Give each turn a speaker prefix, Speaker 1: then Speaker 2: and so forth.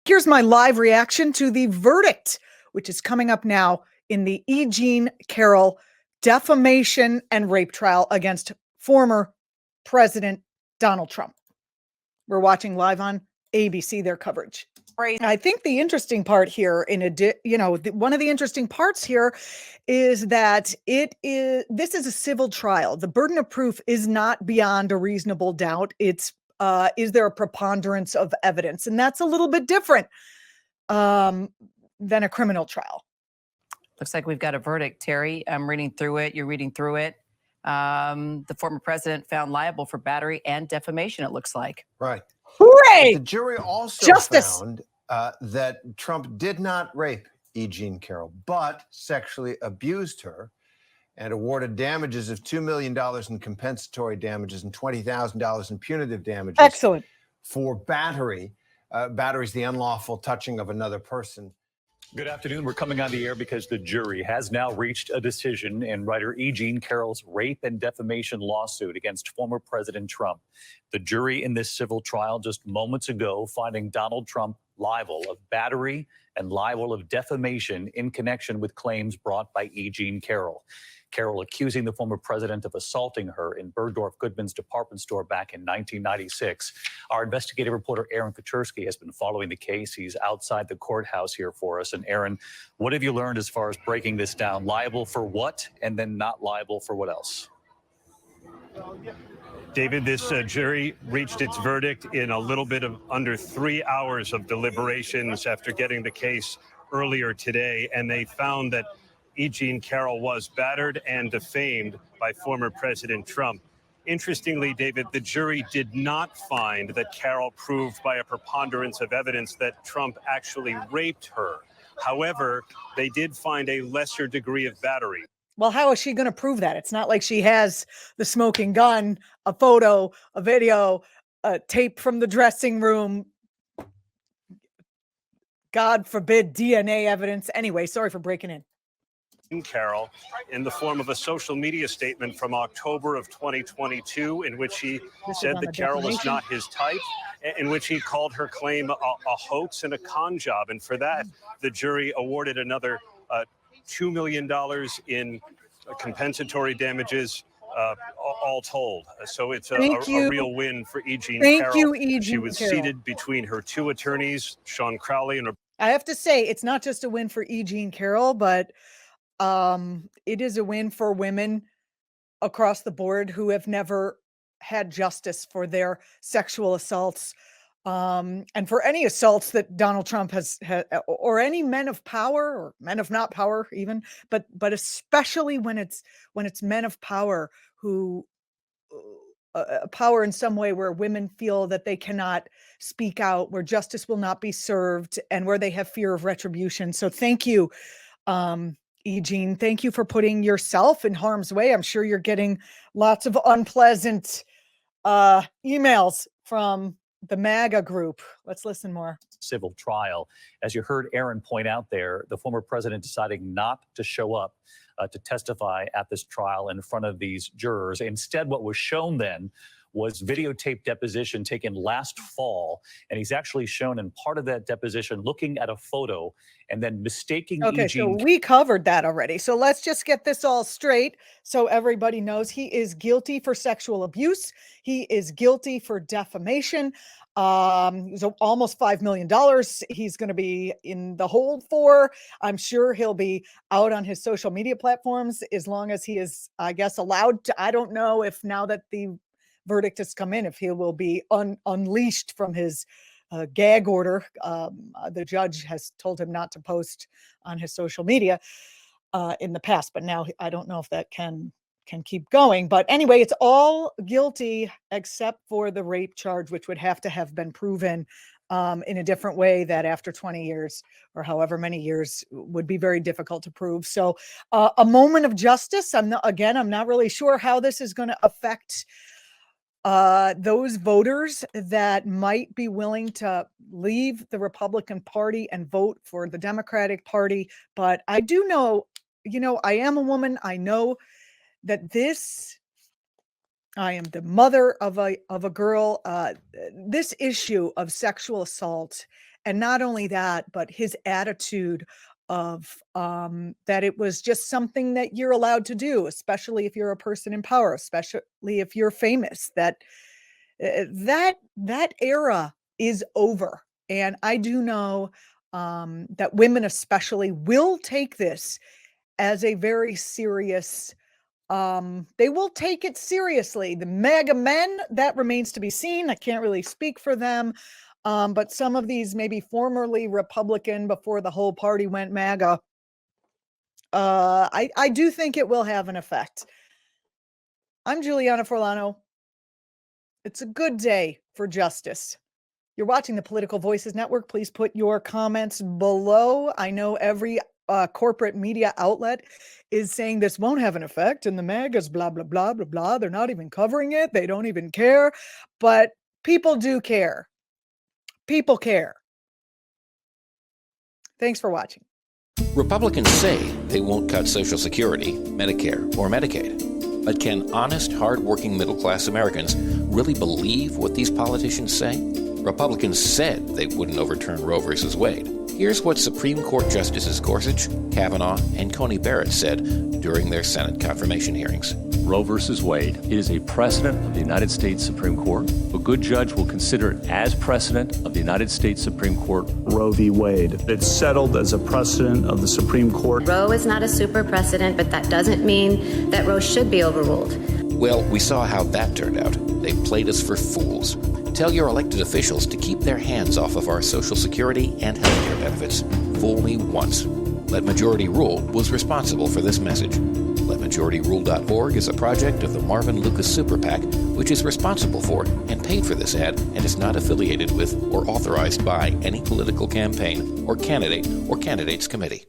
Speaker 1: Here's my live reaction to the verdict, which is coming up now in the E. Jean Carroll defamation and rape trial against former President Donald Trump. We're watching live on ABC, their coverage. I think the interesting part here, one of the interesting parts here is that this is a civil trial. The burden of proof is not beyond a reasonable doubt. It's is there a preponderance of evidence? And that's a little bit different than a criminal trial.
Speaker 2: Looks like we've got a verdict, Terry. I'm reading through it. You're reading through it. The former president found liable for battery and defamation, it looks like.
Speaker 3: Right.
Speaker 1: Hooray!
Speaker 3: The jury also
Speaker 1: Justice.
Speaker 3: found that Trump did not rape E. Jean Carroll, but sexually abused her and awarded damages of $2 million in compensatory damages and $20,000 in punitive damages.
Speaker 1: Excellent.
Speaker 3: For battery. Battery is the unlawful touching of another person.
Speaker 4: Good afternoon. We're coming on the air because the jury has now reached a decision in writer E. Jean Carroll's rape and defamation lawsuit against former President Trump. The jury in this civil trial just moments ago finding Donald Trump liable of battery and liable of defamation in connection with claims brought by E. Jean Carroll. Carroll accusing the former president of assaulting her in Bergdorf Goodman's department store back in 1996. Our investigative reporter Aaron Kaczorski has been following the case. He's outside the courthouse here for us. And Aaron, what have you learned as far as breaking this down? Liable for what, and then not liable for what else?
Speaker 5: David, this jury reached its verdict in a little bit of under 3 hours of deliberations after getting the case earlier today, and they found that E. Jean Carroll was battered and defamed by former President Trump. Interestingly, David, the jury did not find that Carroll proved by a preponderance of evidence that Trump actually raped her. However, they did find a lesser degree of battery.
Speaker 1: Well, how is she going to prove that? It's not like she has the smoking gun, a photo, a video, a tape from the dressing room. God forbid DNA evidence. Anyway, sorry for breaking in.
Speaker 5: Carroll in the form of a social media statement from October of 2022 in which he said that Carroll was not his type, in which he called her claim a hoax and a con job. And for that, the jury awarded another $2 million in compensatory damages, all told. So it's a real win for E. Jean Carroll.
Speaker 1: Thank you, E. Jean
Speaker 5: She was
Speaker 1: Carroll.
Speaker 5: seated between her two attorneys, Sean Crowley and...
Speaker 1: I have to say, it's not just a win for E. Jean Carroll, but it is a win for women across the board who have never had justice for their sexual assaults, and for any assaults that Donald Trump has or any men of power or men of not power even, but especially when it's men of power who power in some way where women feel that they cannot speak out, where justice will not be served, and where they have fear of retribution. So thank you, E. Jean. Thank you for putting yourself in harm's way. I'm sure you're getting lots of unpleasant emails from the MAGA group. Let's listen more.
Speaker 4: Civil trial. As you heard Aaron point out there, the former president deciding not to show up to testify at this trial in front of these jurors. Instead, what was shown then was videotape deposition taken last fall. And he's actually shown in part of that deposition looking at a photo and then mistaking
Speaker 1: Okay,
Speaker 4: E. Jean.
Speaker 1: so we covered that already. So let's just get this all straight so everybody knows he is guilty for sexual abuse. He is guilty for defamation. So almost $5 million he's going to be in the hold for. I'm sure he'll be out on his social media platforms as long as he is, I guess, allowed to. I don't know if now that the verdict has come in, if he will be unleashed from his gag order. The judge has told him not to post on his social media in the past, but now I don't know if that can keep going. But anyway, it's all guilty except for the rape charge, which would have to have been proven in a different way that after 20 years or however many years would be very difficult to prove. So a moment of justice. I'm not really sure how this is going to affect those voters that might be willing to leave the Republican Party and vote for the Democratic Party. But I do know, I am a woman. I know that I am the mother of a girl. This issue of sexual assault And not only that, but his attitude of that it was just something that you're allowed to do, especially if you're a person in power, especially if you're famous, that era is over. And I do know that women especially will take this as a very serious, they will take it seriously. The MAGA men, that remains to be seen. I can't really speak for them. But some of these maybe formerly Republican before the whole party went MAGA, I do think it will have an effect. I'm Juliana Forlano. It's a good day for justice. You're watching the Political Voices Network. Please put your comments below. I know every corporate media outlet is saying this won't have an effect and the MAGAs blah, blah, blah, blah, blah. They're not even covering it. They don't even care. But people do care. People care. Thanks for watching.
Speaker 6: Republicans say they won't cut Social Security, Medicare, or Medicaid. But can honest, hard-working middle-class Americans really believe what these politicians say? Republicans said they wouldn't overturn Roe v. Wade. Here's what Supreme Court Justices Gorsuch, Kavanaugh, and Coney Barrett said during their Senate confirmation hearings.
Speaker 7: Roe v. Wade, it is a precedent of the United States Supreme Court. A good judge will consider it as precedent of the United States Supreme Court.
Speaker 8: Roe v. Wade. It's settled as a precedent of the Supreme Court.
Speaker 9: Roe is not a super precedent, but that doesn't mean that Roe should be overruled.
Speaker 6: Well, we saw how that turned out. They played us for fools. Tell your elected officials to keep their hands off of our Social Security and health care benefits. Fool me once. Let Majority Rule was responsible for this message. LetMajorityRule.org is a project of the Marvin Lucas Super PAC, which is responsible for and paid for this ad and is not affiliated with or authorized by any political campaign or candidate or candidates committee.